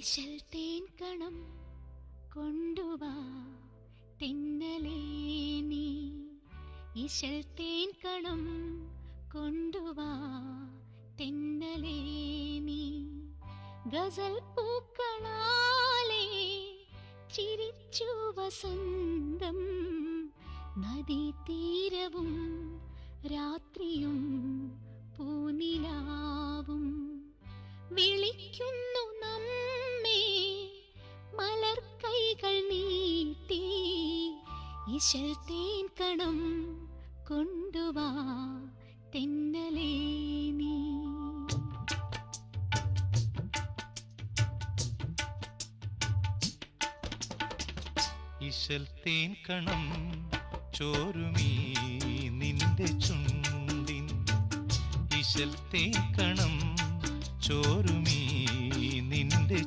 ഇശൽ തേൻ കണം കൊണ്ടുവാ തെന്നലേ നീ, ഇശൽ തേൻ കണം കൊണ്ടുവാ തെന്നലേ നീ. ഗസൽ പൂക്കളാലേ ചിരിച്ചു വസന്തം, നദീതീരവും രാത്രിയും പൂനിലാവും വിളിക്കുന്നു നമ്മെ മലർക്കൈകൾ നീട്ടി. ഇശൽ തേൻ കണം കൊണ്ടുവാ തെന്നലേ നീ. ഇശൽ തേൻ കണം ചോരുമീ നിന്റെ ചുണ്ടിൻ, ഇശൽ തേൻ കണം ചോരുമീ നിന്റെ